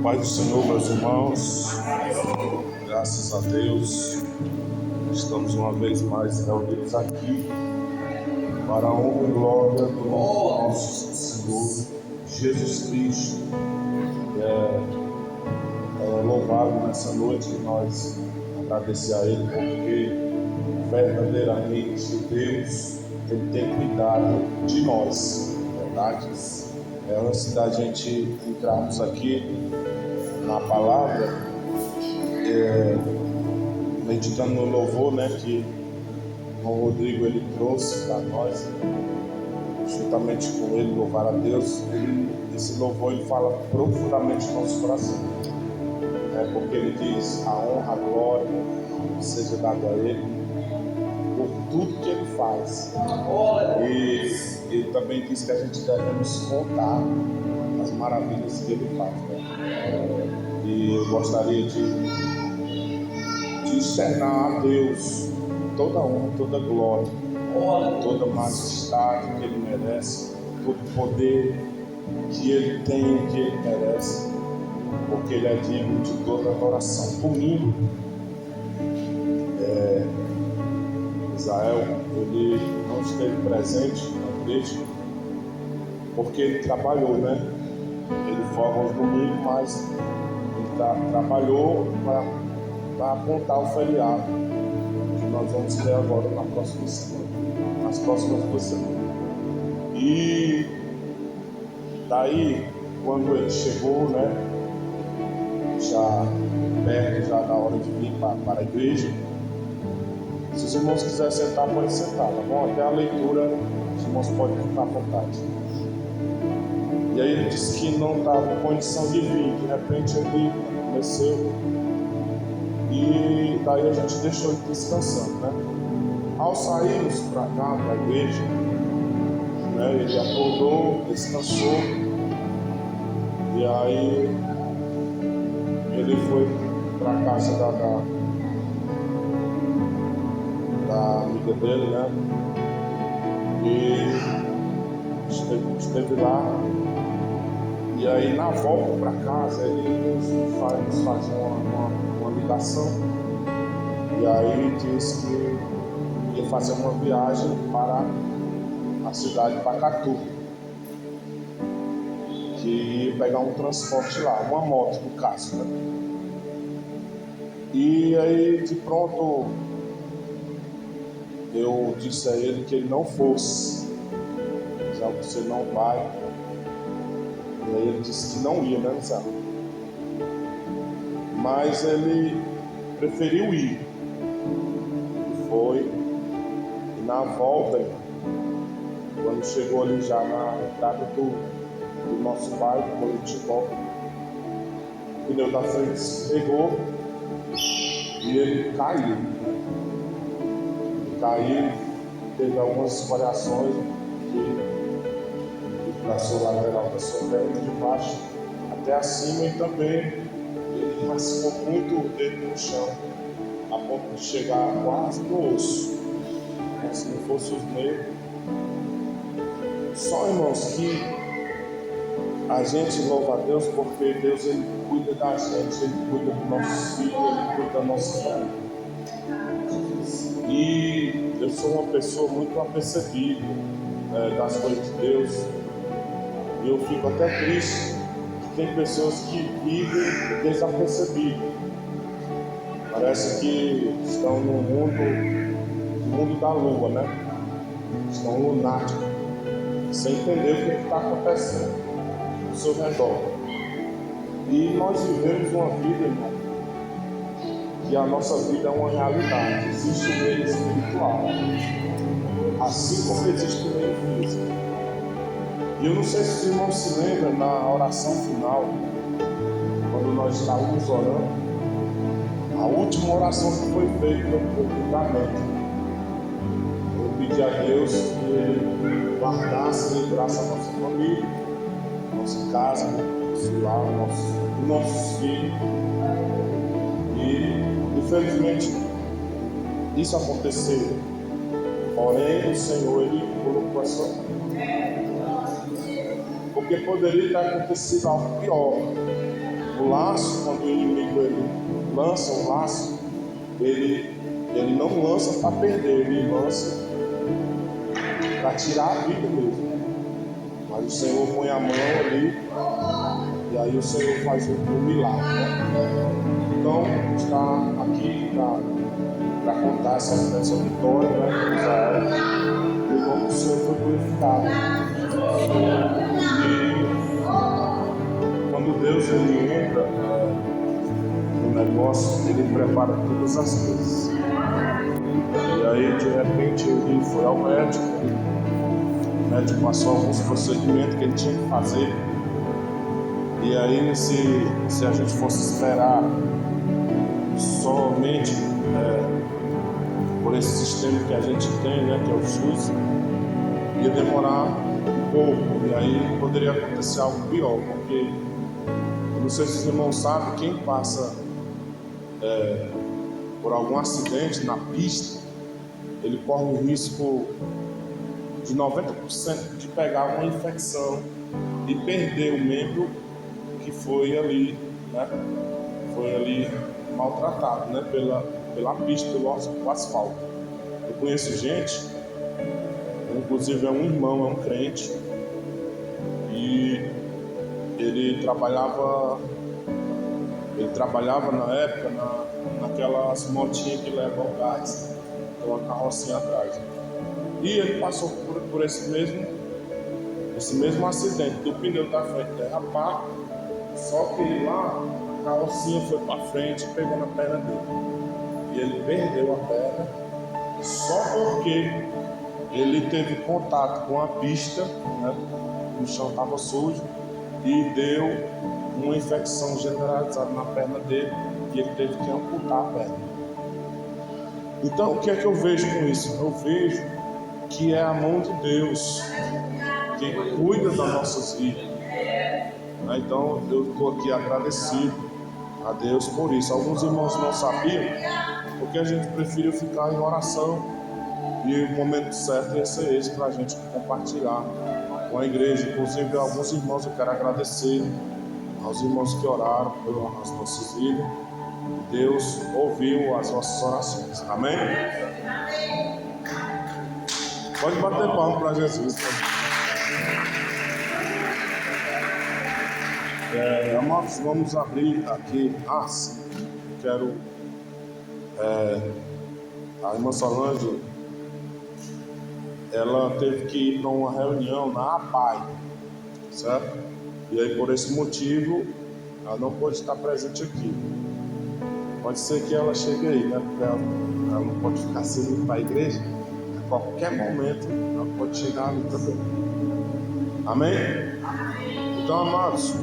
Pai do Senhor, meus irmãos, graças a Deus, estamos uma vez mais reunidos aqui para a honra e glória do nosso Senhor Jesus Cristo. É louvado nessa noite e nós agradecer a Ele, porque verdadeiramente Deus tem cuidado de nós, verdade? Antes da gente entrarmos aqui na palavra, meditando no louvor, que o Rodrigo ele trouxe para nós, juntamente com ele, louvar a Deus. Esse louvor ele fala profundamente no nosso coração, porque ele diz: a honra, a glória seja dada a Ele por tudo que Ele faz. E ele também diz que a gente devemos contar as maravilhas que Ele faz. E eu gostaria de externar a Deus toda honra, toda glória, toda majestade que Ele merece, todo poder que Ele tem, que Ele merece, porque Ele é digno de toda adoração. Domingo, Israel, ele não esteve presente na igreja, porque ele trabalhou, Ele folga aos domingos, mas ele trabalhou para apontar o feriado que nós vamos ter agora nas próximas 2 semanas. E daí, quando ele chegou, já perto já da hora de vir para a igreja, se os irmãos quiserem sentar, pode sentar, tá bom? Até a leitura, os irmãos podem ficar à vontade. E aí ele disse que não estava em condição de vir, de repente ele desceu, e daí a gente deixou ele descansando, Ao sairmos para cá, para a igreja, ele acordou, descansou, e aí ele foi para a casa da amiga dele, E esteve lá. E aí na volta para casa ele nos faz uma ligação. E aí diz que ia fazer uma viagem para a cidade de Pacatu, que ia pegar um transporte lá, uma moto no caso, E aí de pronto eu disse a ele que ele não fosse, já você não vai. E aí ele disse que não ia, Zé? Mas ele preferiu ir. E foi. E na volta, quando chegou ali já na entrada do nosso bairro, quando a gente volta, o pneu da frente escorregou e ele caiu. Caiu, teve algumas escoriações da sua lateral, da sua perna, de baixo até acima, e também ele raspou muito o dedo no chão, a ponto de chegar quase no osso, se não fosse os nervos. Só, irmãos, que a gente louva a Deus porque Deus ele cuida da gente, Ele cuida dos nossos filhos, Ele cuida da nossa família. E eu sou uma pessoa muito apercebida das coisas de Deus. E eu fico até triste que tem pessoas que vivem desapercebidas. Parece que estão no mundo da lua, Estão lunáticos, sem entender o que está acontecendo ao seu redor. E nós vivemos uma vida, irmão, que a nossa vida é uma realidade. Existe o meio espiritual, assim como existe o meio físico. E eu não sei se os irmãos se lembram, na oração final, quando nós estávamos orando, a última oração que foi feita publicamente, eu pedi a Deus que Ele guardasse e livrasse a nossa família, nossa casa, nosso lar, nossos filhos. E infelizmente isso aconteceu, porém o Senhor Ele colocou essa, porque poderia ter acontecido algo pior, O laço, quando o inimigo ele lança um laço, ele não lança para perder, ele lança para tirar a vida mesmo. Mas o Senhor põe a mão ali, e aí o Senhor faz um milagre, né? Então, está aqui para contar essa vitória, né, de Israel, e o nome do Senhor foi glorificado. E quando Deus ele entra no negócio, ele prepara todas as coisas. E aí, de repente, ele foi ao médico, o médico passou alguns procedimentos que ele tinha que fazer. E aí, se a gente fosse esperar somente por esse sistema que a gente tem, né, que é o SUS, ia demorar um pouco. E aí poderia acontecer algo pior, porque eu não sei se os irmãos sabem, quem passa por algum acidente na pista, ele corre o risco de 90% de pegar uma infecção e perder o membro que foi ali, né? Foi ali maltratado, né? Pela pista, pelo asfalto. Eu conheço gente, inclusive é um irmão, é um crente, e ele trabalhava na época naquelas motinhas que levam ao gás, com uma carrocinha atrás. E ele passou por esse mesmo acidente do pneu da frente derrapar, só que lá a carrocinha foi para frente e pegou na perna dele. E ele perdeu a perna só porque ele teve contato com a pista, né? O chão estava sujo e deu uma infecção generalizada na perna dele e ele teve que amputar a perna. Então, o que é que eu vejo com isso? Eu vejo que é a mão de Deus que cuida das nossas vidas. Então, eu estou aqui agradecido a Deus por isso. Alguns irmãos não sabiam, porque a gente preferiu ficar em oração, e o momento certo ia ser esse para a gente compartilhar com a igreja. Inclusive, alguns irmãos eu quero agradecer aos irmãos que oraram pelas nossas vidas. Deus ouviu as nossas orações. Amém? Pode bater palma para Jesus. Amados, vamos abrir aqui. Sim, quero. A irmã Solange, ela teve que ir para uma reunião na APAI, certo? E aí, por esse motivo, ela não pode estar presente aqui. Pode ser que ela chegue aí, né? Porque ela não pode ficar sem ir para a igreja. A qualquer momento, ela pode chegar ali também. Amém? Então, amados,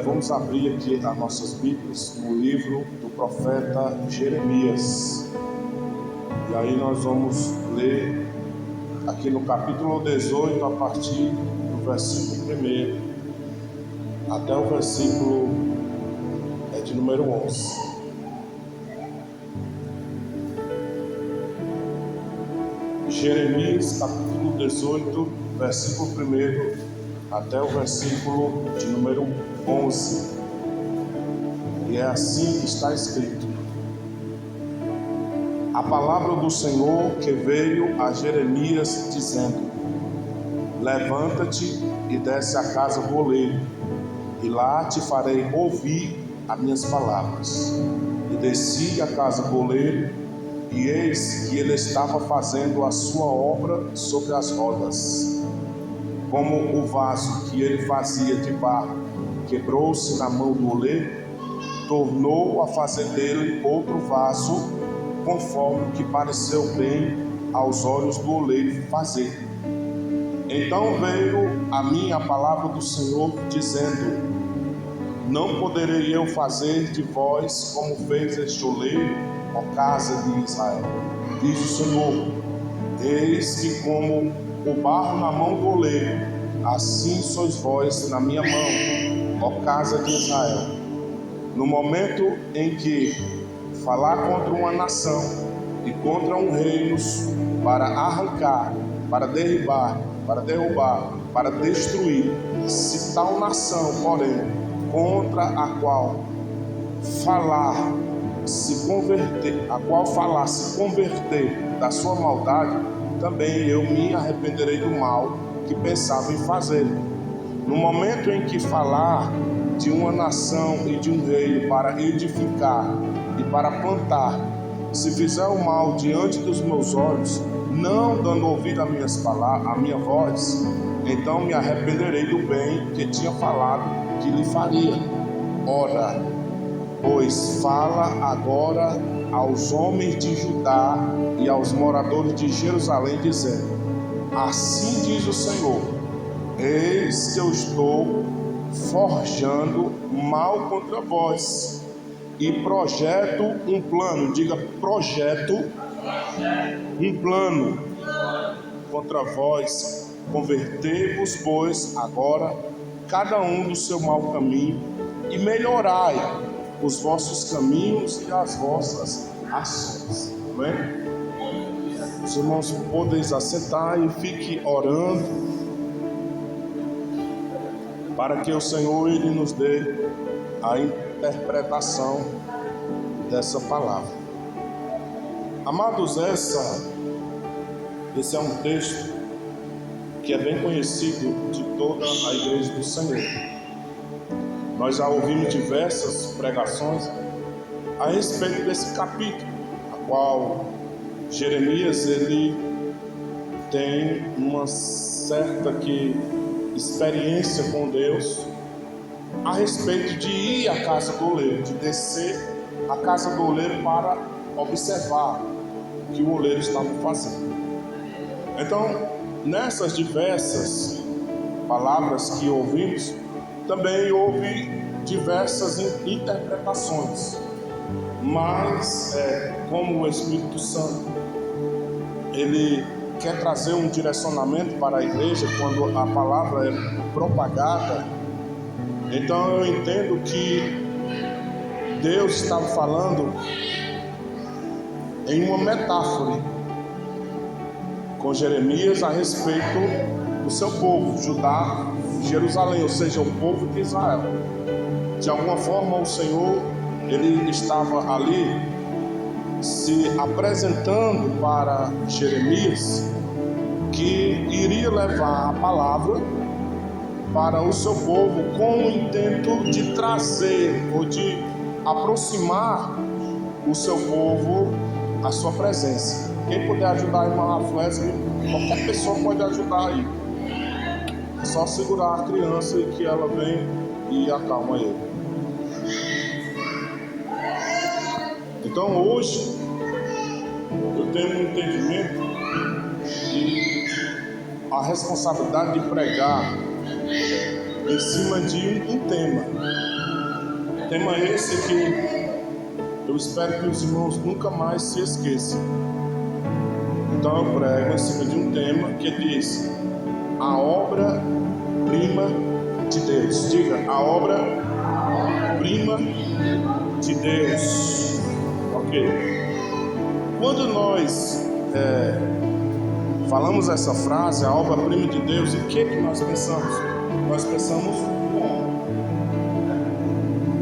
vamos abrir aqui as nossas Bíblias no livro do profeta Jeremias. E aí nós vamos ler aqui no capítulo 18, a partir do versículo 1 até o versículo de número 11. Jeremias capítulo 18, versículo 1 até o versículo de número 11. E é assim que está escrito: a palavra do Senhor que veio a Jeremias dizendo: levanta-te e desce à casa do oleiro, e lá te farei ouvir as minhas palavras. E desci à casa do oleiro, e eis que ele estava fazendo a sua obra sobre as rodas. Como o vaso que ele fazia de barro quebrou-se na mão do oleiro, tornou a fazer dele outro vaso, conforme o que pareceu bem aos olhos do oleiro fazer. Então veio a mim a palavra do Senhor, dizendo: não poderei eu fazer de vós como fez este oleiro, ó casa de Israel, diz o Senhor. Eis que como o barro na mão do oleiro, assim sois vós na minha mão, ó casa de Israel. No momento em que falar contra uma nação e contra um reino, para arrancar, para derrubar, para destruir, se tal nação, porém, contra a qual falar se converter da sua maldade, também eu me arrependerei do mal que pensava em fazer. No momento em que falar de uma nação e de um reino para edificar e para plantar, se fizer o mal diante dos meus olhos, não dando ouvido a minha voz, então me arrependerei do bem que tinha falado que lhe faria. Ora, pois fala agora aos homens de Judá e aos moradores de Jerusalém, dizendo: assim diz o Senhor, eis que eu estou forjando mal contra vós e projeto um plano. Diga: projeto um plano contra vós. Convertei-vos, pois, agora cada um do seu mau caminho e melhorai os vossos caminhos e as vossas ações. Amém? Os irmãos podem assentar e fiquem orando para que o Senhor Ele nos dê a interpretação dessa palavra. Amados, esse é um texto que é bem conhecido de toda a igreja do Senhor. Nós já ouvimos diversas pregações a respeito desse capítulo, a qual Jeremias ele tem uma certa experiência com Deus a respeito de ir à casa do oleiro, de descer à casa do oleiro para observar o que o oleiro estava fazendo. Então, nessas diversas palavras que ouvimos, também houve diversas interpretações, mas como o Espírito Santo ele quer trazer um direcionamento para a igreja quando a palavra é propagada, então eu entendo que Deus estava falando em uma metáfora com Jeremias a respeito do seu povo, Judá, Jerusalém, ou seja, o povo de Israel. De alguma forma o Senhor ele estava ali se apresentando para Jeremias, que iria levar a palavra para o seu povo com o intento de trazer ou de aproximar o seu povo à sua presença. Quem puder ajudar a irmã Rafael, qualquer pessoa pode ajudar aí. É só segurar a criança e que ela vem e acalma ele. Então hoje eu tenho um entendimento que a responsabilidade de pregar em cima de um tema. Tema esse que eu espero que os irmãos nunca mais se esqueçam. Então eu prego em cima de um tema que diz: a obra-prima de Deus. Diga: a obra-prima de Deus. Ok. Quando nós falamos essa frase, a obra-prima de Deus, o que nós pensamos? Nós pensamos no homem.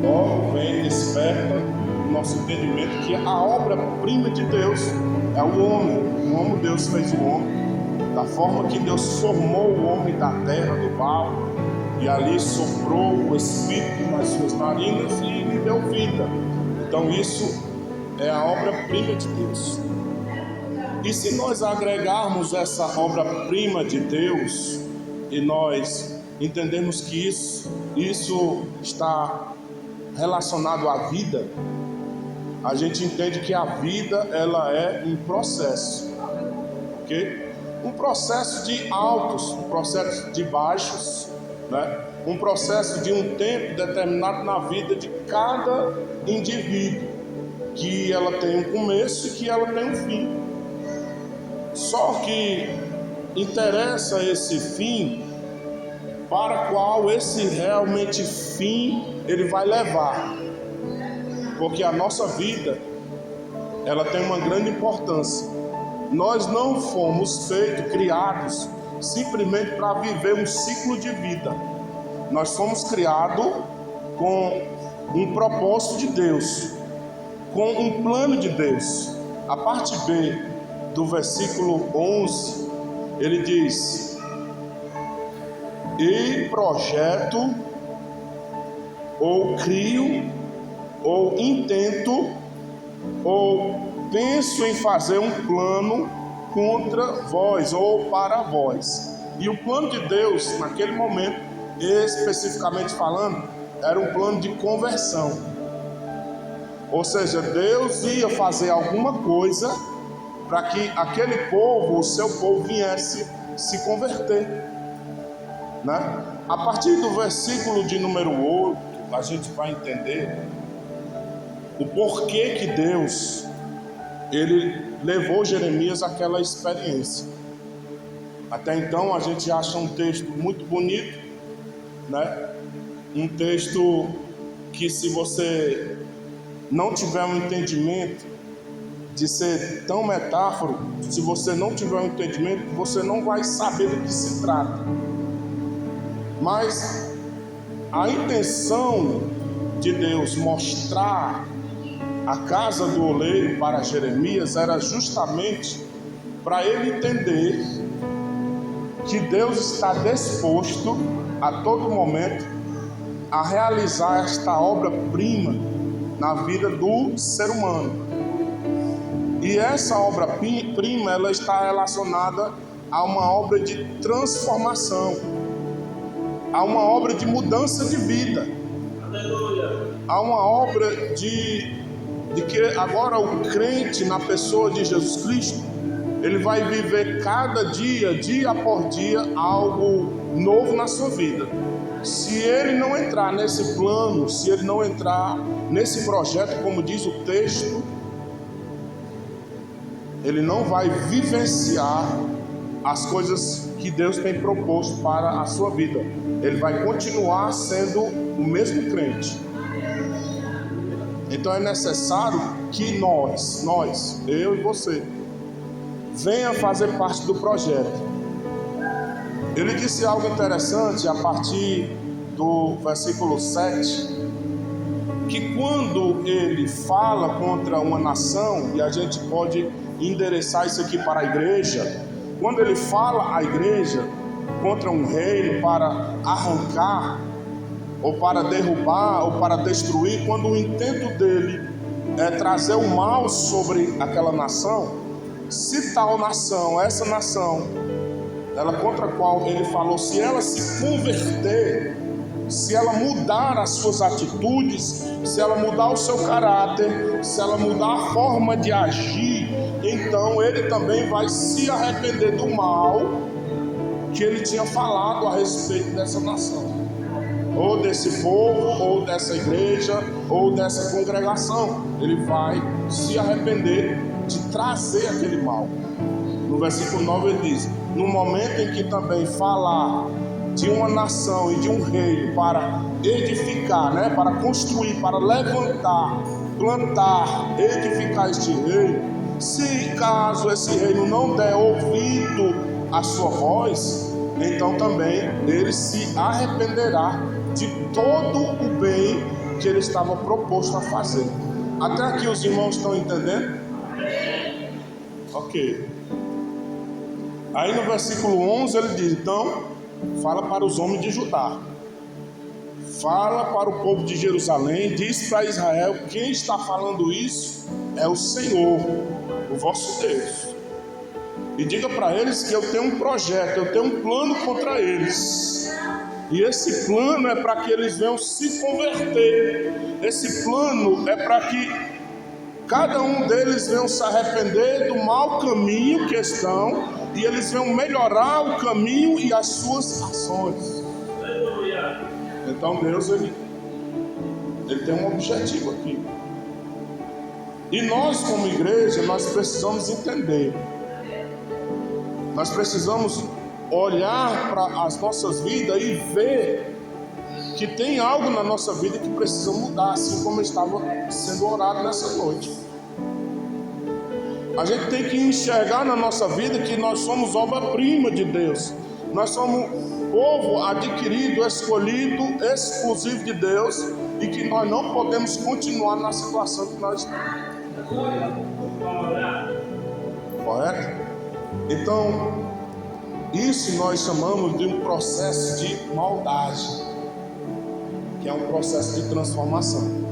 Logo vem, desperta o nosso entendimento que a obra-prima de Deus é o homem. Como Deus fez o homem, da forma que Deus formou o homem da terra, do barro, e ali soprou o Espírito nas suas narinas e lhe deu vida. Então isso é a obra-prima de Deus. E se nós agregarmos essa obra-prima de Deus e nós entendemos que isso está relacionado à vida, a gente entende que a vida ela é um processo, ok? Um processo de altos, um processo de baixos, né? Um processo de um tempo determinado na vida de cada indivíduo, que ela tem um começo e que ela tem um fim. Só que interessa esse fim para qual esse realmente fim ele vai levar. Porque a nossa vida, ela tem uma grande importância. Nós não fomos criados simplesmente para viver um ciclo de vida. Nós fomos criados com um propósito de Deus, com um plano de Deus. A parte B do versículo 11, ele diz: e projeto, ou crio, ou intento, ou penso em fazer um plano contra vós, ou para vós. E o plano de Deus, naquele momento, especificamente falando, era um plano de conversão. Ou seja, Deus ia fazer alguma coisa para que aquele povo, o seu povo, viesse se converter, né? A partir do versículo de número 8, a gente vai entender o porquê que Deus, ele levou Jeremias àquela experiência. Até então a gente acha um texto muito bonito, né? Um texto que, se você não tiver um entendimento de ser tão metáforo, se você não tiver um entendimento, você não vai saber do que se trata. Mas a intenção de Deus mostrar a casa do oleiro para Jeremias era justamente para ele entender que Deus está disposto a todo momento a realizar esta obra-prima na vida do ser humano. E essa obra-prima, ela está relacionada a uma obra de transformação, a uma obra de mudança de vida. Aleluia. Há uma obra de que agora o crente, na pessoa de Jesus Cristo, ele vai viver cada dia, dia por dia, algo novo na sua vida. Se ele não entrar nesse plano, se ele não entrar nesse projeto, como diz o texto, ele não vai vivenciar as coisas que Deus tem proposto para a sua vida. Ele vai continuar sendo o mesmo crente. Então é necessário que nós, eu e você, venha fazer parte do projeto. Ele disse algo interessante a partir do versículo 7, que quando ele fala contra uma nação, e a gente pode endereçar isso aqui para a igreja, quando ele fala à igreja contra um reino para arrancar, ou para derrubar, ou para destruir, quando o intento dele é trazer o mal sobre aquela nação, se tal nação, essa nação, ela contra a qual ele falou, se ela se converter, se ela mudar as suas atitudes, se ela mudar o seu caráter, se ela mudar a forma de agir, então ele também vai se arrepender do mal que ele tinha falado a respeito dessa nação, ou desse povo, ou dessa igreja, ou dessa congregação. Ele vai se arrepender de trazer aquele mal. No versículo 9 ele diz: no momento em que também falar de uma nação e de um reino para edificar, né, para construir, para levantar, plantar, edificar este reino, se caso esse reino não der ouvido à sua voz, então também ele se arrependerá de todo o bem que ele estava proposto a fazer. Até aqui os irmãos estão entendendo? Ok. Aí no versículo 11 ele diz: então, fala para os homens de Judá, fala para o povo de Jerusalém, diz para Israel: quem está falando isso é o Senhor, o vosso Deus. E diga para eles que eu tenho um projeto, eu tenho um plano contra eles. E esse plano é para que eles venham se converter. Esse plano é para que cada um deles venham se arrepender do mau caminho que estão, e eles venham melhorar o caminho e as suas ações. Então Deus, ele tem um objetivo aqui. E nós, como igreja, nós precisamos entender. Nós precisamos olhar para as nossas vidas e ver que tem algo na nossa vida que precisa mudar, assim como estava sendo orado nessa noite. A gente tem que enxergar na nossa vida que nós somos obra-prima de Deus. Nós somos povo adquirido, escolhido, exclusivo de Deus, e que nós não podemos continuar na situação que nós estamos. Correto? Então, isso nós chamamos de um processo de maldade, que é um processo de transformação.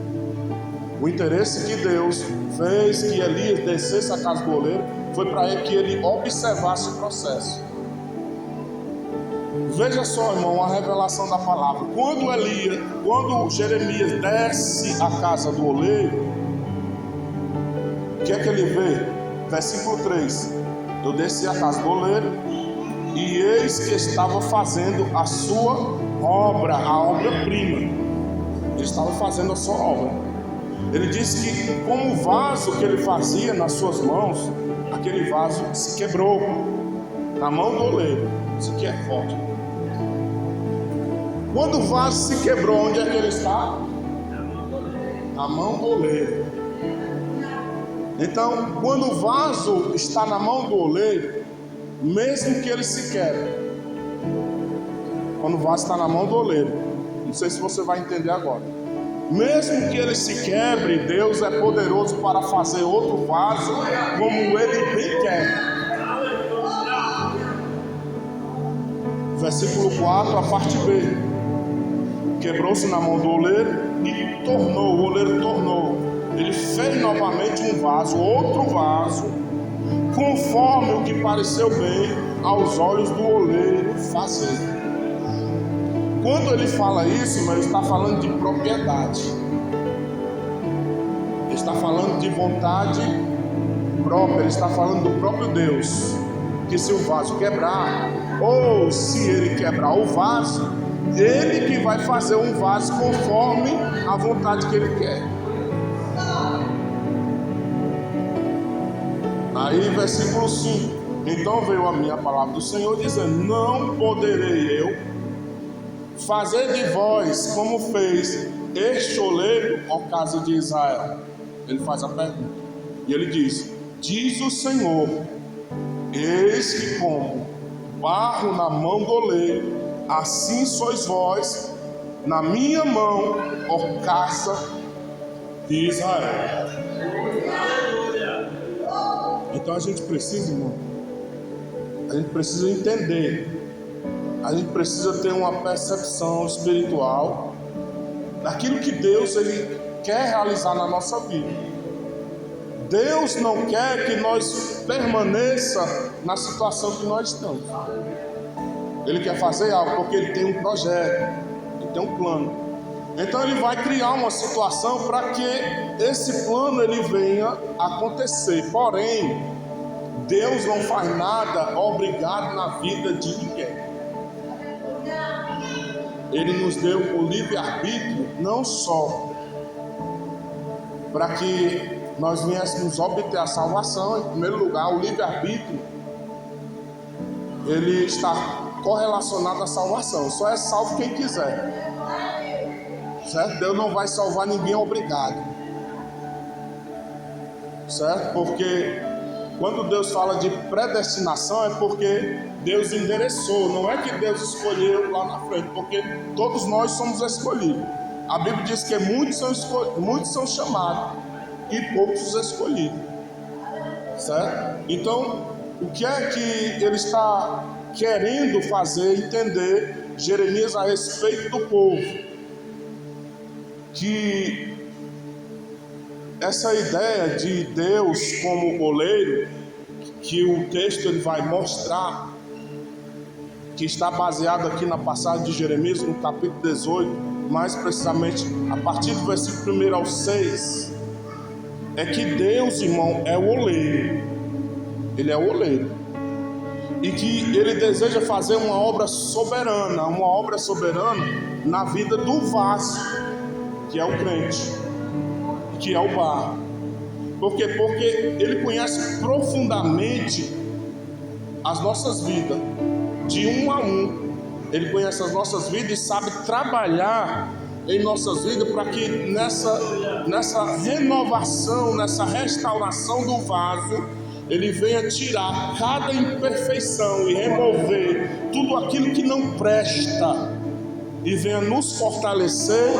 O interesse que Deus fez que Elias descesse a casa do oleiro foi para que ele observasse o processo. Veja só, irmão, a revelação da palavra. Quando Jeremias desce a casa do oleiro, o que é que ele vê? Versículo 3: eu desci a casa do oleiro, e eis que estava fazendo a sua obra, a obra-prima. Ele estava fazendo a sua obra. Ele disse que, como o vaso que ele fazia nas suas mãos, aquele vaso se quebrou na mão do oleiro. Isso aqui é forte. Quando o vaso se quebrou, onde é que ele está? Na mão do oleiro. Então, quando o vaso está na mão do oleiro, mesmo que ele se quebre, quando o vaso está na mão do oleiro, não sei se você vai entender agora, mesmo que ele se quebre, Deus é poderoso para fazer outro vaso como ele bem quer. Versículo 4, a parte B: quebrou-se na mão do oleiro e o oleiro tornou. Ele fez novamente um vaso, outro vaso, conforme o que pareceu bem aos olhos do oleiro fazer. Quando ele fala isso, mas ele está falando de propriedade. Ele está falando de vontade própria. Ele está falando do próprio Deus. Que se o vaso quebrar, ou se ele quebrar o vaso, ele que vai fazer um vaso conforme a vontade que ele quer. Aí, versículo 5: então veio a mim a palavra do Senhor, dizendo: não poderei eu fazer de vós como fez este oleiro, ó casa de Israel. Ele faz a pergunta, e ele diz: diz o Senhor, eis que como barro na mão do oleiro, assim sois vós na minha mão, ó casa de Israel. Então a gente precisa, irmão, a gente precisa entender, a gente precisa ter uma percepção espiritual daquilo que Deus ele quer realizar na nossa vida. Deus não quer que nós permaneça na situação que nós estamos. Ele quer fazer algo porque ele tem um projeto, ele tem um plano. Então ele vai criar uma situação para que esse plano ele venha acontecer. Porém, Deus não faz nada obrigado na vida de ninguém. Ele nos deu o livre-arbítrio não só para que nós viéssemos obter a salvação. Em primeiro lugar, o livre-arbítrio ele está correlacionado à salvação. Só é salvo quem quiser. Certo? Deus não vai salvar ninguém obrigado. Certo? Porque quando Deus fala de predestinação é porque Deus endereçou. Não é que Deus escolheu lá na frente, porque todos nós somos escolhidos. A Bíblia diz que muitos são chamados e poucos escolhidos. Certo? Então, o que é que ele está querendo fazer entender Jeremias a respeito do povo? Que essa ideia de Deus como oleiro, que o texto ele vai mostrar, que está baseado aqui na passagem de Jeremias, no capítulo 18, mais precisamente a partir do versículo 1 ao 6, é que Deus, irmão, é o oleiro. Ele é o oleiro. E que ele deseja fazer uma obra soberana na vida do vaso, que é o crente, que é o barro. Por quê? Porque ele conhece profundamente as nossas vidas, de um a um. Ele conhece as nossas vidas e sabe trabalhar em nossas vidas para que nessa renovação, nessa restauração do vaso, ele venha tirar cada imperfeição e remover tudo aquilo que não presta e venha nos fortalecer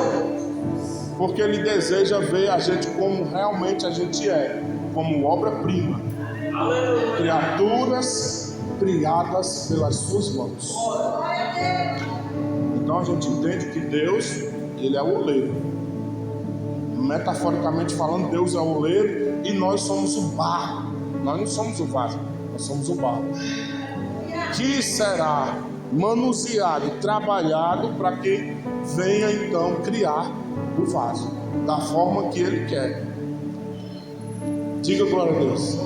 porque Ele deseja ver a gente como realmente a gente é, como obra-prima, criaturas criadas pelas suas mãos. Então a gente entende que Deus, Ele é o oleiro. Metaforicamente falando, Deus é o oleiro e nós somos o barro. Nós não somos o vaso, nós somos o barro, que será manuseado, trabalhado para que venha então criar o vaso da forma que Ele quer. Diga glória a Deus.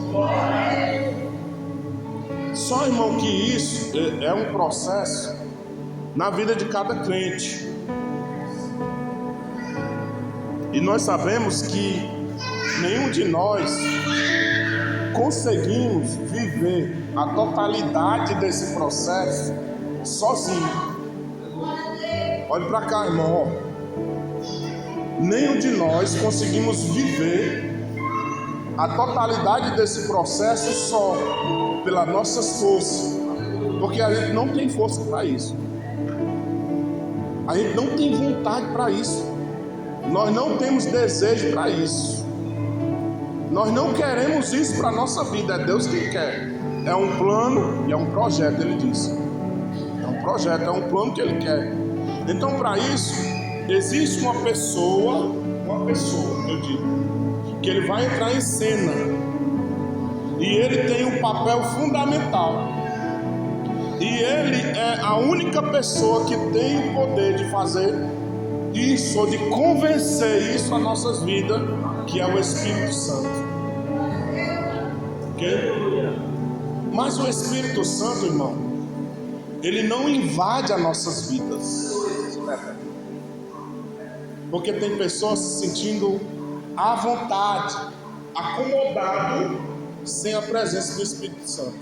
Só, irmão, que isso é um processo na vida de cada crente. E nós sabemos que nenhum de nós conseguimos viver a totalidade desse processo sozinho. Olhe para cá, irmão. Nenhum de nós conseguimos viver a totalidade desse processo só pelas nossas forças, porque a gente não tem força para isso. A gente não tem vontade para isso. Nós não temos desejo para isso. Nós não queremos isso para a nossa vida. É Deus quem quer. É um plano e é um projeto, Ele disse. É um projeto, é um plano que Ele quer. Então, para isso, existe uma pessoa, eu digo, que Ele vai entrar em cena. E Ele tem um papel fundamental. E Ele é a única pessoa que tem o poder de fazer isso, ou de convencer isso às nossas vidas, que é o Espírito Santo. Ok? Mas o Espírito Santo, irmão, ele não invade as nossas vidas. Porque tem pessoas se sentindo à vontade, acomodado, sem a presença do Espírito Santo.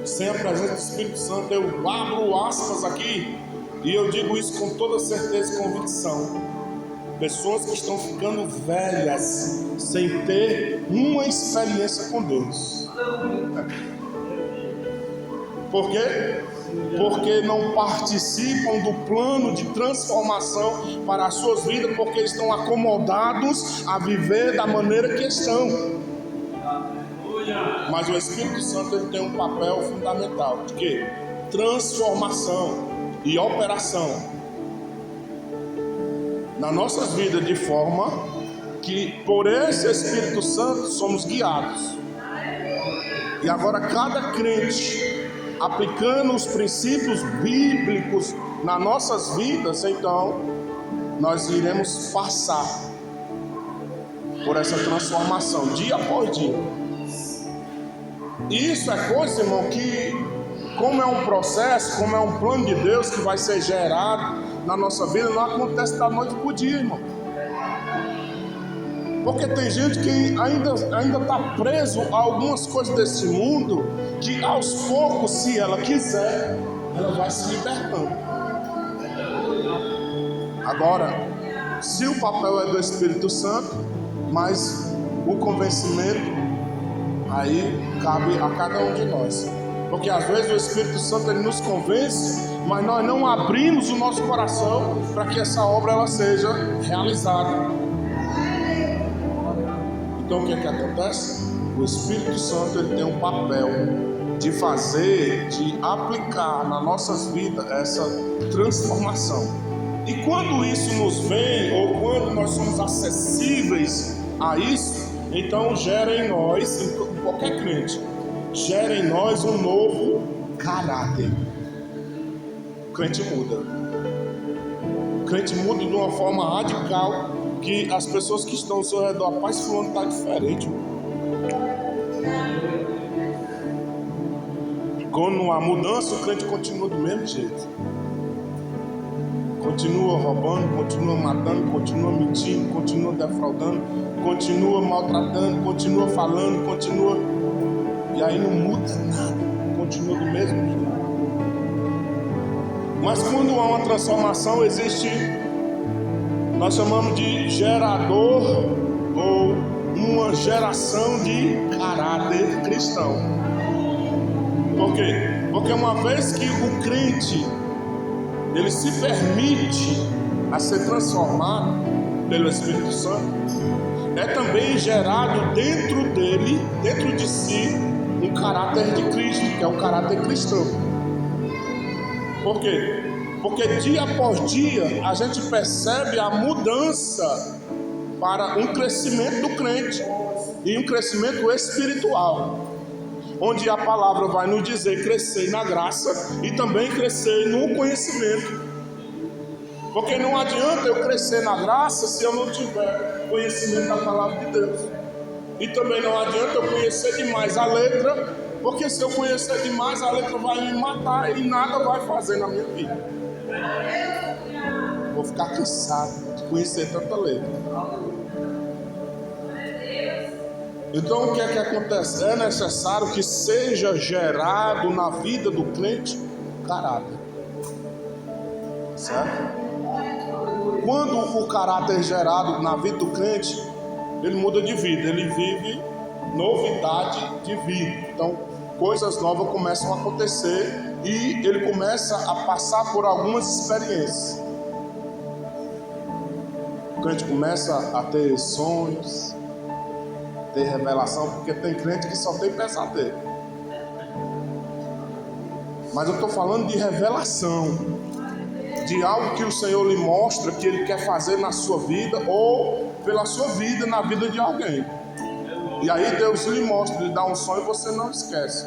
Sem a presença do Espírito Santo, eu abro aspas aqui e eu digo isso com toda certeza e convicção. Pessoas que estão ficando velhas sem ter uma experiência com Deus. Por quê? Porque não participam do plano de transformação para as suas vidas, porque estão acomodados a viver da maneira que estão. Mas o Espírito Santo, ele tem um papel fundamental de quê? Transformação e operação nas nossas vidas, de forma que por esse Espírito Santo somos guiados. E agora cada crente aplicando os princípios bíblicos nas nossas vidas, então nós iremos passar por essa transformação dia após dia. E isso é coisa, irmão, que como é um processo, como é um plano de Deus que vai ser gerado na nossa vida, não acontece da noite para o dia, irmão. Porque tem gente que ainda está preso a algumas coisas desse mundo, que aos poucos, se ela quiser, ela vai se libertando. Agora, se o papel é do Espírito Santo, mas o convencimento aí cabe a cada um de nós. Porque às vezes o Espírito Santo, ele nos convence, mas nós não abrimos o nosso coração para que essa obra ela seja realizada. Então o que é que acontece? O Espírito Santo, ele tem um papel de fazer, de aplicar nas nossas vidas essa transformação. E quando isso nos vem, ou quando nós somos acessíveis a isso, então gera em nós, em qualquer crente, gera em nós um novo caráter. O crente muda. O crente muda de uma forma radical, que as pessoas que estão ao seu redor, rapaz, fulano está diferente. Quando não há mudança, o crente continua do mesmo jeito. Continua roubando, continua matando, continua mentindo, continua defraudando, continua maltratando, continua falando, continua... E aí não muda nada, continua do mesmo jeito. Mas quando há uma transformação, existe, nós chamamos de gerador ou uma geração de caráter cristão. Por quê? Porque uma vez que o crente ele se permite a ser transformado pelo Espírito Santo, é também gerado dentro dele, dentro de si, um caráter de Cristo, que é um caráter cristão. Por quê? Porque dia após dia a gente percebe a mudança para um crescimento do crente e um crescimento espiritual, onde a palavra vai nos dizer crescer na graça e também crescer no conhecimento. Porque não adianta eu crescer na graça se eu não tiver conhecimento da palavra de Deus. E também não adianta eu conhecer demais a letra, porque se eu conhecer demais a letra vai me matar e nada vai fazer na minha vida. Vou ficar cansado de conhecer tanta letra. Então o que é que acontece? É necessário que seja gerado na vida do crente caráter. Certo? Quando o caráter é gerado na vida do crente, ele muda de vida, ele vive novidade de vida. Então, coisas novas começam a acontecer e ele começa a passar por algumas experiências. O crente começa a ter sonhos, ter revelação, porque tem crente que só tem pesadelo. Mas eu estou falando de revelação, de algo que o Senhor lhe mostra que Ele quer fazer na sua vida ou pela sua vida, na vida de alguém. E aí Deus lhe mostra, lhe dá um sonho e você não esquece.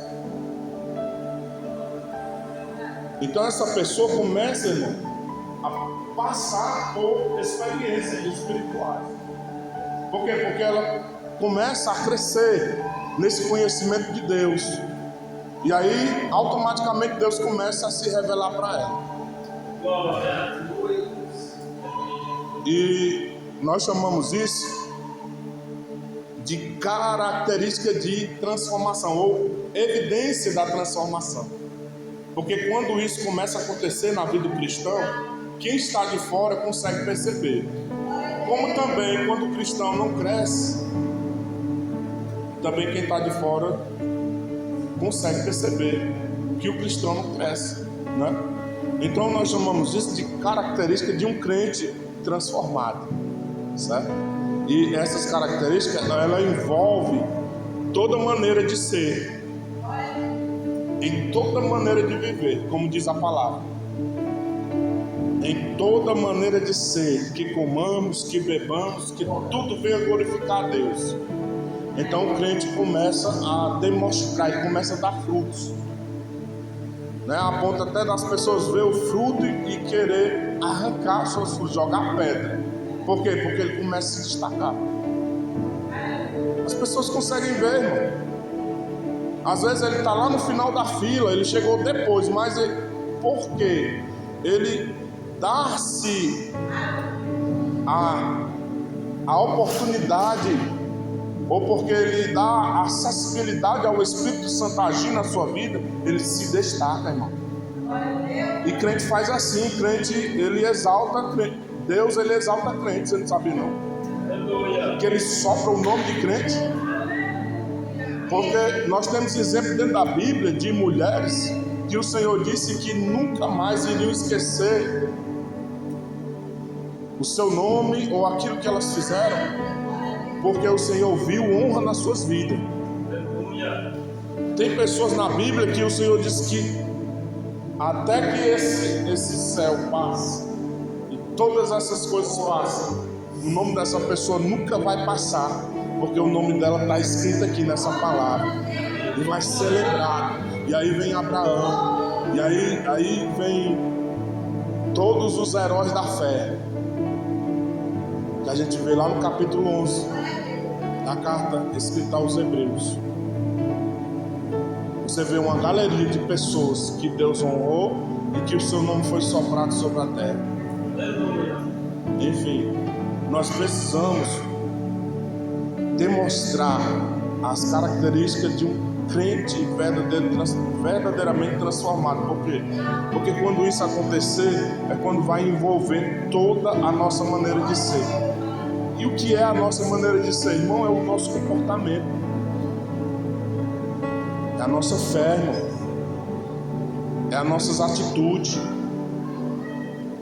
Então essa pessoa começa, irmão, a passar por experiências espirituais. Por quê? Porque ela começa a crescer nesse conhecimento de Deus. E aí automaticamente Deus começa a se revelar para ela. E nós chamamos isso de característica de transformação ou evidência da transformação. Porque quando isso começa a acontecer na vida do cristão, quem está de fora consegue perceber. Como também quando o cristão não cresce, também quem está de fora consegue perceber que o cristão não cresce, né? Então nós chamamos isso de característica de um crente transformado, certo? E essas características, ela envolve toda maneira de ser, em toda maneira de viver, como diz a palavra, em toda maneira de ser, que comamos, que bebamos, que tudo venha glorificar a Deus. Então o crente começa a demonstrar e começa a dar frutos, né? A ponto até das pessoas ver o fruto e querer arrancar suas frutas, jogar pedra. Por quê? Porque ele começa a se destacar. As pessoas conseguem ver, irmão. Às vezes ele está lá no final da fila, ele chegou depois, mas porque ele dá-se a oportunidade, ou porque ele dá acessibilidade ao Espírito Santo agir na sua vida, ele se destaca, irmão. E crente faz assim, crente, ele exalta crente. Deus, ele exalta crente, você não sabe não? Que ele sopra o nome de crente. Porque nós temos exemplo dentro da Bíblia de mulheres que o Senhor disse que nunca mais iriam esquecer o seu nome ou aquilo que elas fizeram, porque o Senhor viu honra nas suas vidas. Tem pessoas na Bíblia que o Senhor diz que até que esse céu passe e todas essas coisas passem, o nome dessa pessoa nunca vai passar, porque o nome dela está escrito aqui nessa palavra e vai ser lembrado. E aí vem Abraão, e aí vem todos os heróis da fé, que a gente vê lá no capítulo 11 da carta escrita aos Hebreus. Você vê uma galeria de pessoas que Deus honrou e que o seu nome foi soprado sobre a terra. Enfim, nós precisamos demonstrar as características de um crente verdadeiramente transformado. Por quê? Porque quando isso acontecer, é quando vai envolver toda a nossa maneira de ser. E o que é a nossa maneira de ser, irmão? É o nosso comportamento, é a nossa fé, irmão, é as nossas atitudes.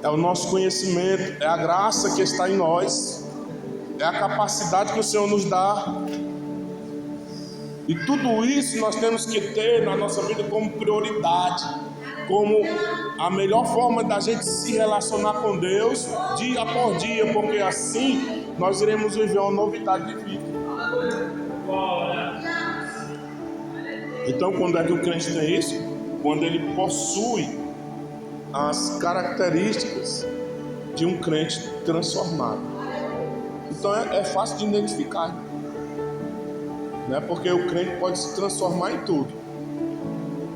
é o nosso conhecimento, é a graça que está em nós, é a capacidade que o Senhor nos dá. E tudo isso nós temos que ter na nossa vida como prioridade, como a melhor forma da gente se relacionar com Deus dia após dia, porque assim nós iremos viver uma novidade de vida. Então, quando é que o crente tem isso? Quando ele possui as características de um crente transformado. Então é fácil de identificar, né? Porque o crente pode se transformar em tudo.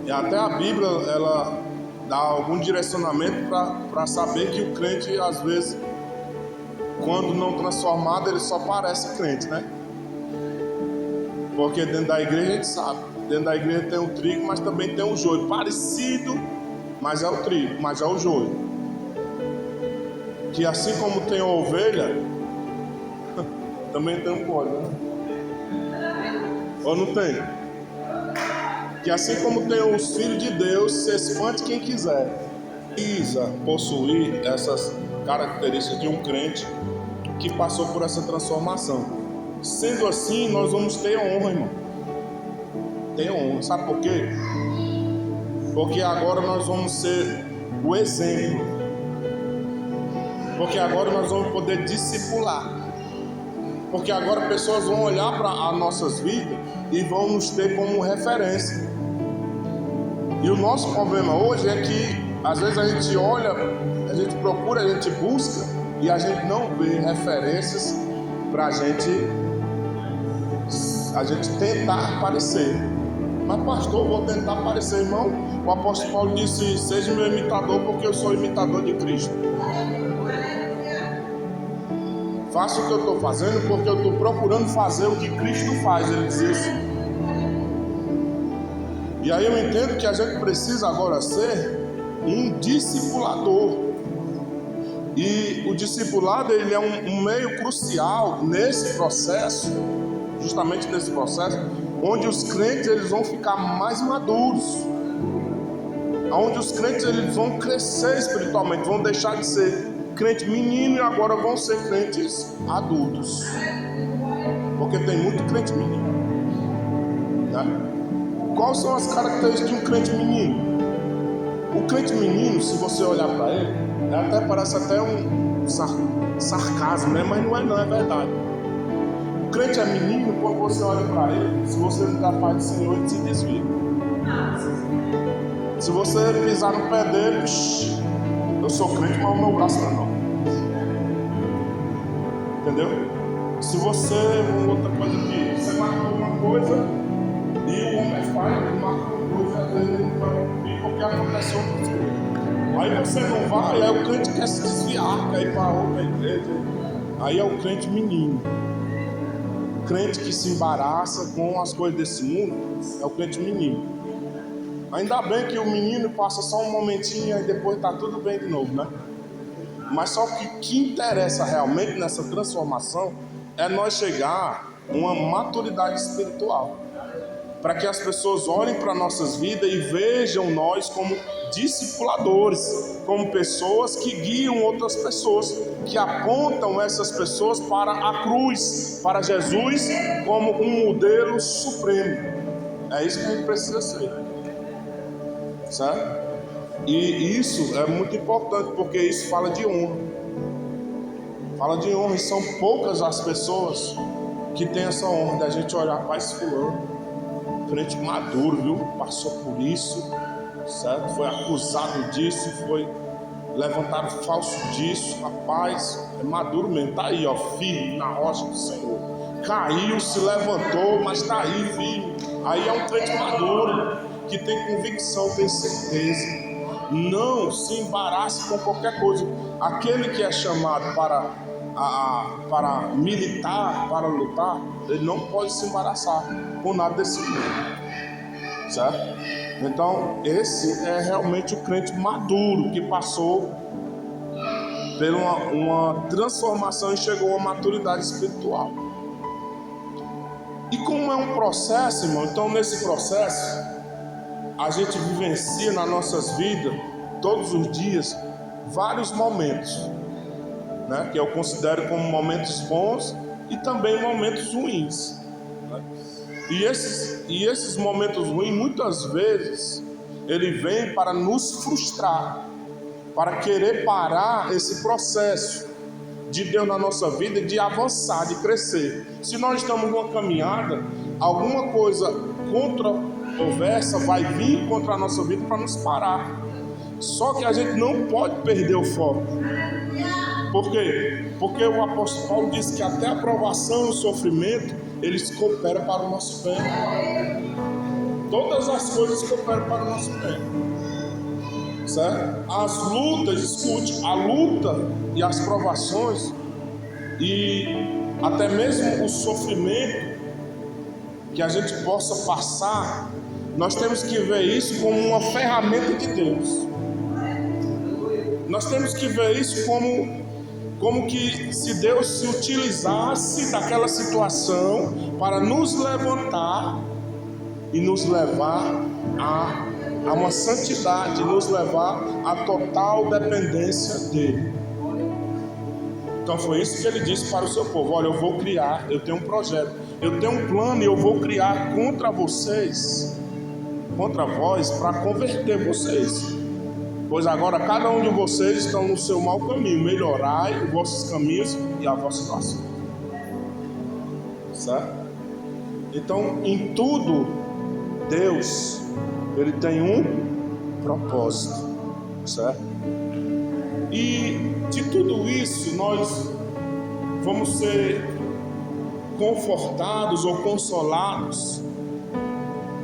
E até a Bíblia ela dá algum direcionamento para saber que o crente, às vezes, quando não transformado, ele só parece crente, né? Porque dentro da igreja a gente sabe, dentro da igreja tem o trigo, mas também tem o joio, parecido, mas é o trigo, mas é o joio. Que assim como tem a ovelha, também tem um bode, né? Ou não tem? Que assim como tem os filhos de Deus, se espante quem quiser. Precisa possuir essas características de um crente que passou por essa transformação. Sendo assim, nós vamos ter honra, irmão. Ter honra, sabe por quê? Porque agora nós vamos ser o exemplo. Porque agora nós vamos poder discipular. Porque agora pessoas vão olhar para as nossas vidas e vão nos ter como referência. E o nosso problema hoje é que às vezes a gente olha, a gente procura, a gente busca e a gente não vê referências para a gente tentar parecer. Mas pastor, vou tentar parecer, irmão. O apóstolo Paulo disse: seja meu imitador, porque eu sou imitador de Cristo. Faça o que eu estou fazendo, porque eu estou procurando fazer o que Cristo faz. Ele diz isso. E aí eu entendo que a gente precisa agora ser um discipulador. E o discipulado, ele é um meio crucial nesse processo, justamente nesse processo, onde os crentes eles vão ficar mais maduros, onde os crentes eles vão crescer espiritualmente, vão deixar de ser crente menino e agora vão ser crentes adultos, porque tem muito crente menino, né? Quais são as características de um crente menino? O crente menino, se você olhar para ele, até parece até um sarcasmo, né? Mas não é verdade. O crente é menino quando você olha para ele, se você não dá paz do Senhor, ele se desvia. Se você pisar no pé dele, eu sou crente, mas o meu braço não. Entendeu? Se você, outra coisa aqui, você marca alguma coisa e o homem faz, ele marca uma coisa, às vezes ele não vai cumprir porque aconteceu outra coisa. Aí você não vai, aí o crente quer se desviar, quer ir para outra igreja. Aí é o crente menino. Crente que se embaraça com as coisas desse mundo é o crente menino. Ainda bem que o menino passa só um momentinho e depois está tudo bem de novo, né? Mas só que o que interessa realmente nessa transformação é nós chegar a uma maturidade espiritual, para que as pessoas olhem para nossas vidas e vejam nós como discipuladores, como pessoas que guiam outras pessoas, que apontam essas pessoas para a cruz, para Jesus como um modelo supremo. É isso que a gente precisa ser, certo? E isso é muito importante, porque isso fala de honra. Fala de honra, e são poucas as pessoas que têm essa honra da gente olhar para esse fulano, crente maduro, viu? Passou por isso, certo? Foi acusado disso, foi levantado falso disso, rapaz, é maduro mesmo, tá aí, ó, firme na rocha do Senhor. Caiu, se levantou, mas tá aí, firme. Aí é um crente maduro, que tem convicção, tem certeza. Não se embarace com qualquer coisa. Aquele que é chamado para militar, para lutar, ele não pode se embaraçar com nada desse mundo, certo? Então esse é realmente o crente maduro, que passou por uma transformação e chegou a uma maturidade espiritual. E como é um processo, irmão, então nesse processo a gente vivencia nas nossas vidas, todos os dias, vários momentos, né, que eu considero como momentos bons e também momentos ruins, né? E esses momentos ruins, muitas vezes, ele vem para nos frustrar, para querer parar esse processo de Deus na nossa vida, de avançar, de crescer. Se nós estamos numa caminhada, alguma coisa controversa vai vir contra a nossa vida para nos parar. Só que a gente não pode perder o foco. Por quê? Porque o apóstolo Paulo disse que até a provação e o sofrimento, eles cooperam para o nosso bem. Todas as coisas cooperam para o nosso bem, certo? As lutas, escute, a luta e as provações e até mesmo o sofrimento que a gente possa passar, nós temos que ver isso como uma ferramenta de Deus. Nós temos que ver isso como que se Deus se utilizasse daquela situação para nos levantar e nos levar a uma santidade, nos levar à total dependência dele. Então foi isso que ele disse para o seu povo: olha, eu vou criar, eu tenho um projeto, eu tenho um plano e eu vou criar contra vocês, contra vós, para converter vocês. Pois agora cada um de vocês estão no seu mau caminho, melhorai os vossos caminhos e a vossa situação. Certo? Então, em tudo, Deus, ele tem um propósito, certo? E de tudo isso nós vamos ser confortados ou consolados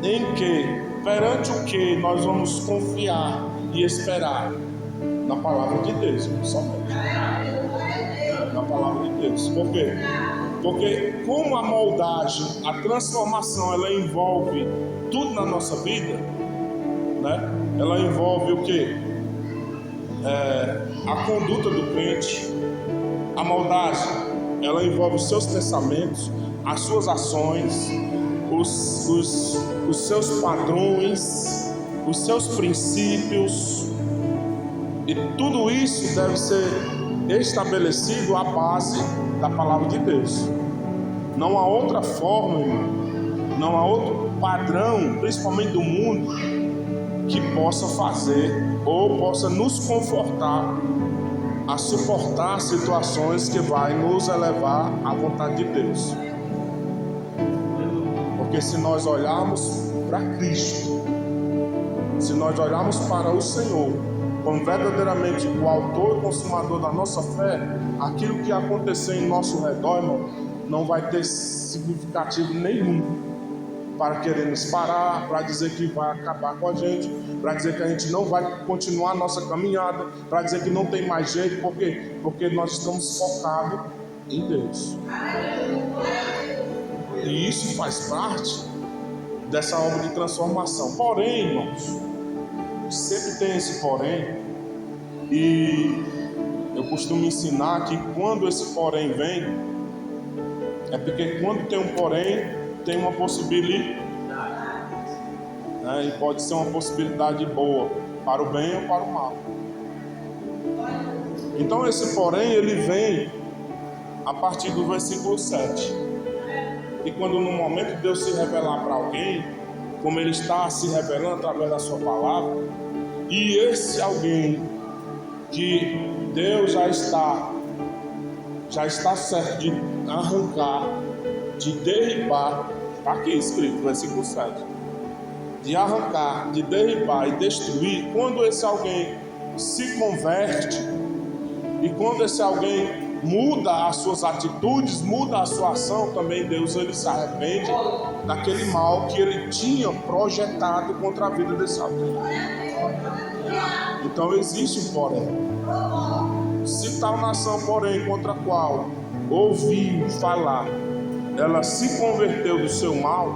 em que, perante o que nós vamos confiar e esperar na palavra de Deus, somente na palavra de Deus. Por quê? Porque como a moldagem, a transformação, ela envolve tudo na nossa vida, né? Ela envolve o quê? A conduta do crente. A moldagem, ela envolve os seus pensamentos, as suas ações, os seus padrões, os seus princípios, e tudo isso deve ser estabelecido à base da palavra de Deus. Não há outra forma, irmão, não há outro padrão, principalmente do mundo, que possa fazer ou possa nos confortar a suportar situações que vai nos elevar à vontade de Deus. Porque se nós olharmos para Cristo, se nós olharmos para o Senhor como verdadeiramente o autor e consumador da nossa fé, aquilo que acontecer em nosso redor, irmão, não vai ter significativo nenhum para querer nos parar, para dizer que vai acabar com a gente, para dizer que a gente não vai continuar a nossa caminhada, para dizer que não tem mais jeito. Por quê? Porque nós estamos focados em Deus. E isso faz parte dessa obra de transformação. Porém, irmãos, sempre tem esse porém, e eu costumo ensinar que quando esse porém vem, é porque quando tem um porém, tem uma possibilidade, né? E pode ser uma possibilidade boa, para o bem ou para o mal. Então esse porém, ele vem a partir do versículo 7. E quando no momento Deus se revelar para alguém, como ele está se revelando através da sua palavra, e esse alguém que Deus já está certo de arrancar, de derribar, está aqui escrito, versículo 7, de arrancar, de derribar e destruir. Quando esse alguém se converte, e quando esse alguém muda as suas atitudes, muda a sua ação, também Deus, ele se arrepende daquele mal que ele tinha projetado contra a vida desse alguém. Então existe um porém. Se tal nação, porém, contra a qual ouviu falar, ela se converteu do seu mal,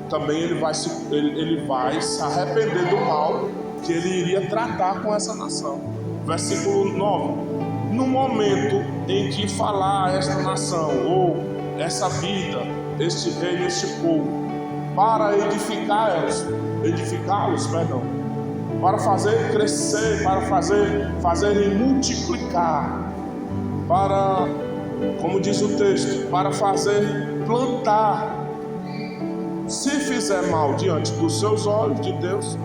também ele vai se arrepender do mal que ele iria tratar com essa nação. Versículo 9. No momento em que falar a esta nação, ou essa vida, este reino, este povo, para edificá-los, para fazer crescer, para fazerem multiplicar, para, como diz o texto, para fazer plantar. Se fizer mal diante dos seus olhos de Deus,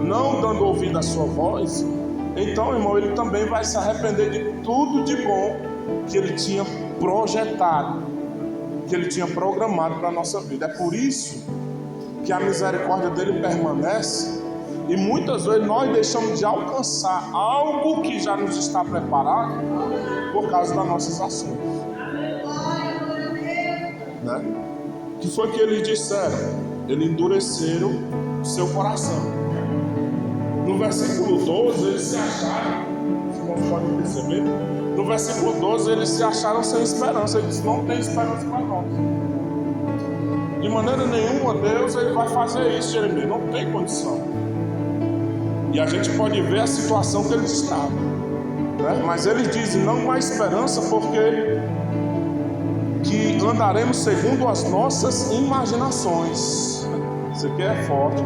não dando ouvido à sua voz, então, irmão, ele também vai se arrepender de tudo de bom que ele tinha projetado, que ele tinha programado para a nossa vida. É por isso que a misericórdia dele permanece, e muitas vezes nós deixamos de alcançar algo que já nos está preparado por causa das nossas ações, né? O que foi que eles disseram? Eles endureceram o seu coração. No versículo 12 eles se acharam, os irmãos podem perceber, no versículo 12 eles se acharam sem esperança. Eles disseram: não tem esperança para nós, de maneira nenhuma Deus ele vai fazer isso, Jeremias, não tem condição. E a gente pode ver a situação que eles estavam, né? Mas eles dizem: não há esperança, porque que andaremos segundo as nossas imaginações. Isso aqui é forte.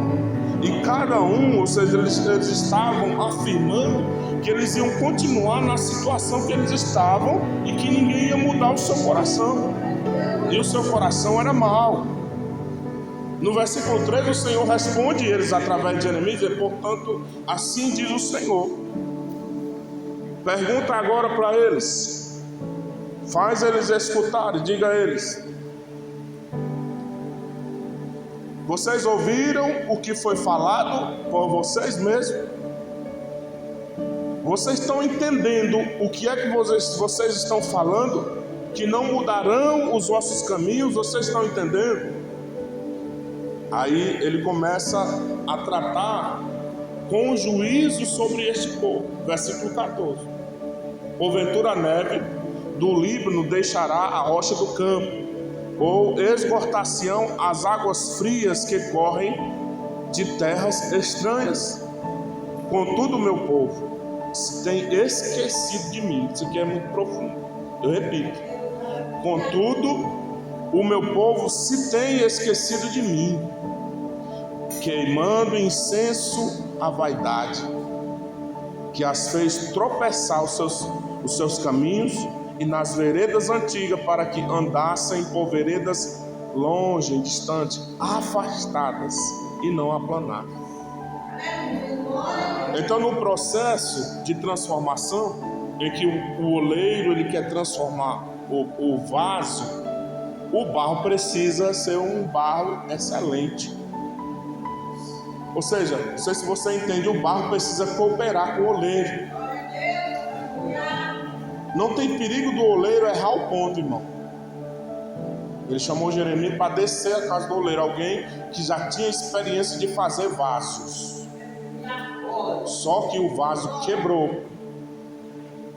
E cada um, ou seja, eles estavam afirmando que eles iam continuar na situação que eles estavam e que ninguém ia mudar o seu coração. E o seu coração era mau. No versículo 3, o Senhor responde eles através de Jeremias: e, portanto, assim diz o Senhor. Pergunta agora para eles, faz eles escutarem, diga a eles: vocês ouviram o que foi falado por vocês mesmos? Vocês estão entendendo o que é que vocês estão falando? Que não mudarão os vossos caminhos? Vocês estão entendendo? Aí ele começa a tratar com juízo sobre este povo. Versículo 14: porventura a neve do Líbano deixará a rocha do campo, ou esgortar-se-ão as águas frias que correm de terras estranhas? Contudo, meu povo se tem esquecido de mim. Isso aqui é muito profundo, eu repito: contudo, o meu povo se tem esquecido de mim, queimando incenso à vaidade, que as fez tropeçar os seus caminhos, e nas veredas antigas, para que andassem por veredas longe, distante, afastadas e não aplanadas. Então, no processo de transformação, em que o oleiro ele quer transformar o vaso, o barro precisa ser um barro excelente. Ou seja, não sei se você entende, o barro precisa cooperar com o oleiro. Não tem perigo do oleiro errar o ponto, irmão. Ele chamou Jeremias para descer a casa do oleiro, alguém que já tinha experiência de fazer vasos. Só que o vaso quebrou.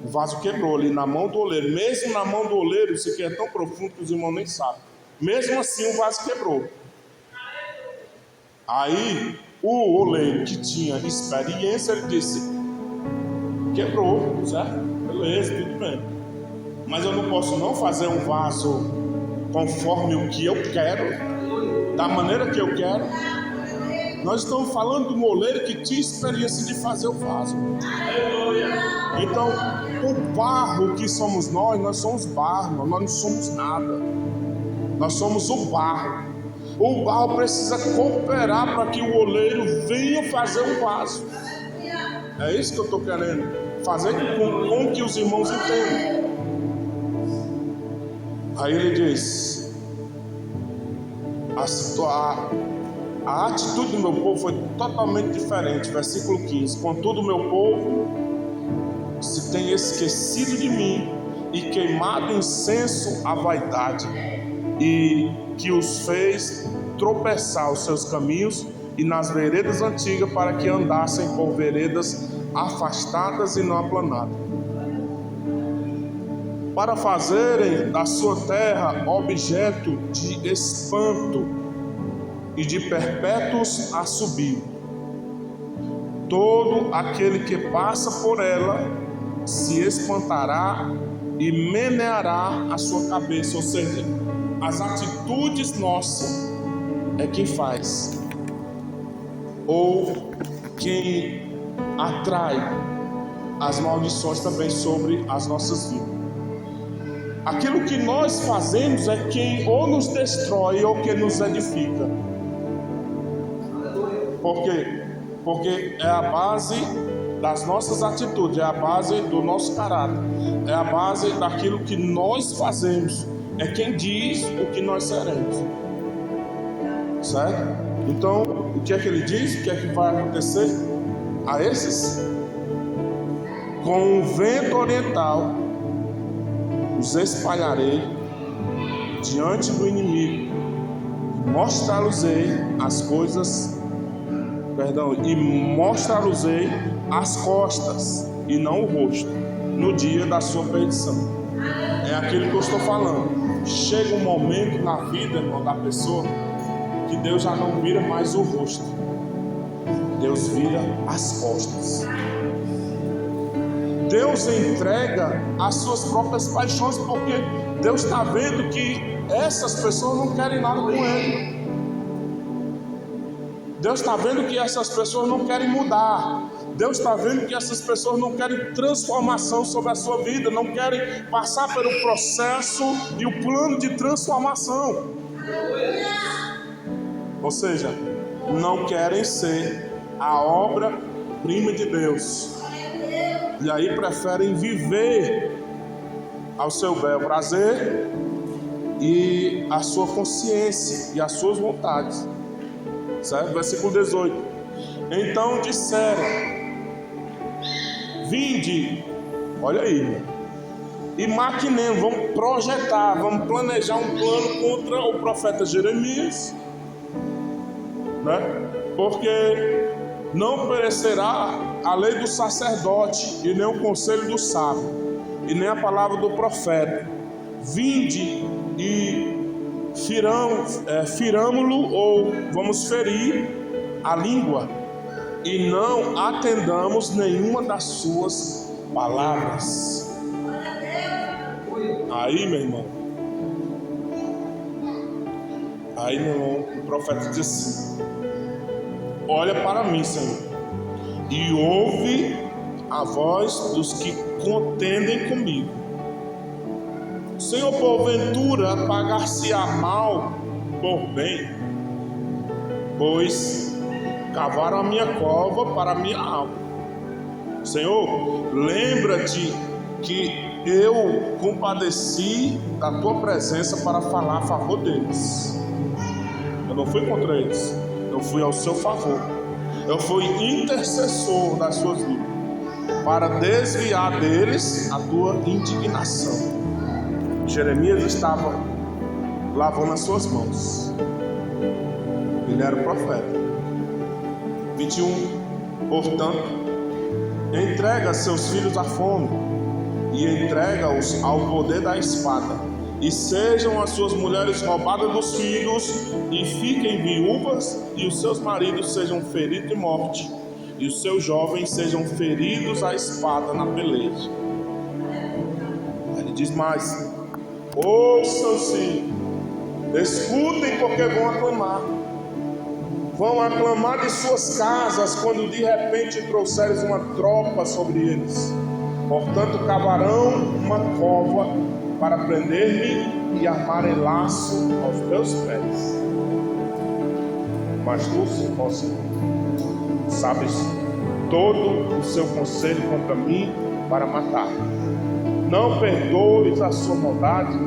O vaso quebrou ali na mão do oleiro. Mesmo na mão do oleiro, isso aqui é tão profundo que os irmãos nem sabem. Mesmo assim o vaso quebrou. Aí o oleiro que tinha experiência, ele disse: quebrou, certo? Beleza, tudo bem. Mas eu não posso não fazer um vaso conforme o que eu quero, da maneira que eu quero. Nós estamos falando de um oleiro que tinha experiência de fazer o vaso. Então, o barro que somos nós somos barro, nós não somos nada. Nós somos o barro. O barro precisa cooperar para que o oleiro venha fazer um vaso. É isso que eu estou querendo fazer com que os irmãos entendam. Aí ele diz: a atitude do meu povo foi totalmente diferente. Versículo 15: contudo, meu povo se tem esquecido de mim e queimado incenso à vaidade, e que os fez tropeçar os seus caminhos e nas veredas antigas, para que andassem por veredas afastadas e não aplanadas, para fazerem da sua terra objeto de espanto e de perpétuos assobios. Todo aquele que passa por ela se espantará e meneará a sua cabeça. Ou seja, as atitudes nossas é quem faz. Ou quem atrai as maldições também sobre as nossas vidas. Aquilo que nós fazemos é quem ou nos destrói ou quem nos edifica. Por quê? Porque é a base das nossas atitudes, é a base do nosso caráter, é a base daquilo que nós fazemos, é quem diz o que nós seremos. Certo? Então, o que é que ele diz? O que é que vai acontecer a esses? Com o vento oriental os espalharei diante do inimigo, mostrá-los-ei as coisas, e mostrá-los-ei as costas e não o rosto, no dia da sua perdição. É aquilo que eu estou falando. Chega um momento na vida, irmão, da pessoa, que Deus já não vira mais o rosto, Deus vira as costas. Deus entrega as suas próprias paixões, porque Deus está vendo que essas pessoas não querem nada com Ele. Deus está vendo que essas pessoas não querem mudar. Deus está vendo que essas pessoas não querem transformação sobre a sua vida, não querem passar pelo processo e o plano de transformação. Ou seja, não querem ser a obra-prima de Deus. E aí preferem viver ao seu bel prazer e a sua consciência e as suas vontades. Certo? Versículo 18. Então disseram: vinde, olha aí, e maquinemos, vamos projetar, vamos planejar um plano contra o profeta Jeremias, né? Porque não perecerá a lei do sacerdote, e nem o conselho do sábio, e nem a palavra do profeta. Vinde e firamo-lo, ou vamos ferir a língua, e não atendamos nenhuma das suas palavras. Aí, meu irmão, o profeta diz assim: olha para mim, Senhor, e ouve a voz dos que contendem comigo. Senhor, porventura pagar-se-á mal por bem, pois cavaram a minha cova para a minha alma. Senhor, lembra-te que eu compadeci da tua presença para falar a favor deles. Eu não fui contra eles, eu fui ao seu favor. Eu fui intercessor das suas vidas, para desviar deles a tua indignação. Jeremias estava lavando as suas mãos. Ele era o profeta. 21. Portanto, entrega seus filhos à fome e entrega-os ao poder da espada, e sejam as suas mulheres roubadas dos filhos, e fiquem viúvas, e os seus maridos sejam feridos de morte, e os seus jovens sejam feridos à espada na peleja. Ele diz mais: ouçam, sim, escutem, porque vão aclamar de suas casas quando de repente trouxeres uma tropa sobre eles. Portanto, cavarão uma cova para prender-me e armarem laço aos meus pés. Mas tu, ó Senhor, sabes todo o seu conselho contra mim para matar. Não perdoes a sua maldade,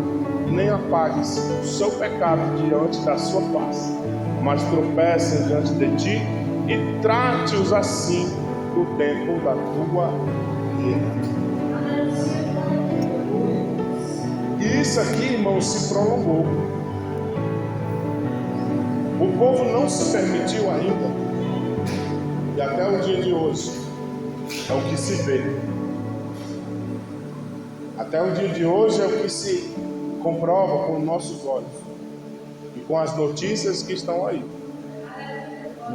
nem apagues o seu pecado diante da sua face, mas tropecem diante de ti e trate-os assim no tempo da tua ira. E isso aqui, irmão, se prolongou. O povo não se permitiu ainda, e até o dia de hoje é o que se vê. Até o dia de hoje é o que se comprova com nossos olhos e com as notícias que estão aí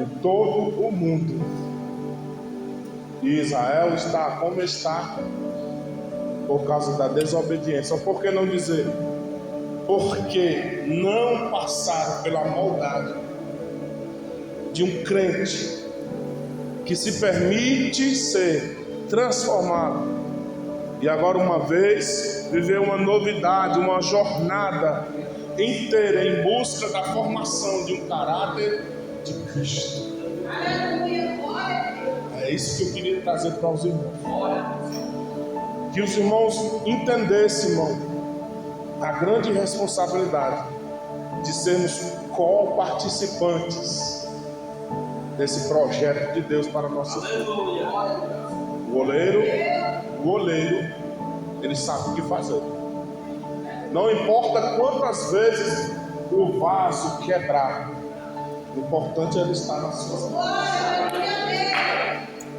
em todo o mundo. E Israel está como está por causa da desobediência. Ou por que não dizer? Porque não passaram pela maldade de um crente que se permite ser transformado. E agora, uma vez, viver uma novidade, uma jornada inteira em busca da formação de um caráter de Cristo. É isso que eu queria trazer para os irmãos. Que os irmãos entendessem, irmão, a grande responsabilidade de sermos co-participantes desse projeto de Deus para a nossa vida. O oleiro, ele sabe o que fazer. Não importa quantas vezes o vaso quebrar, o importante é ele estar nas suas mãos.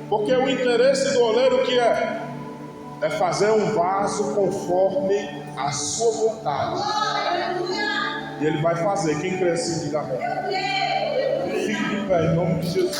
Porque o interesse do oleiro que é fazer um vaso conforme a sua vontade. E ele vai fazer. Quem crê assim, diga amém. Fique de pé em nome de Jesus.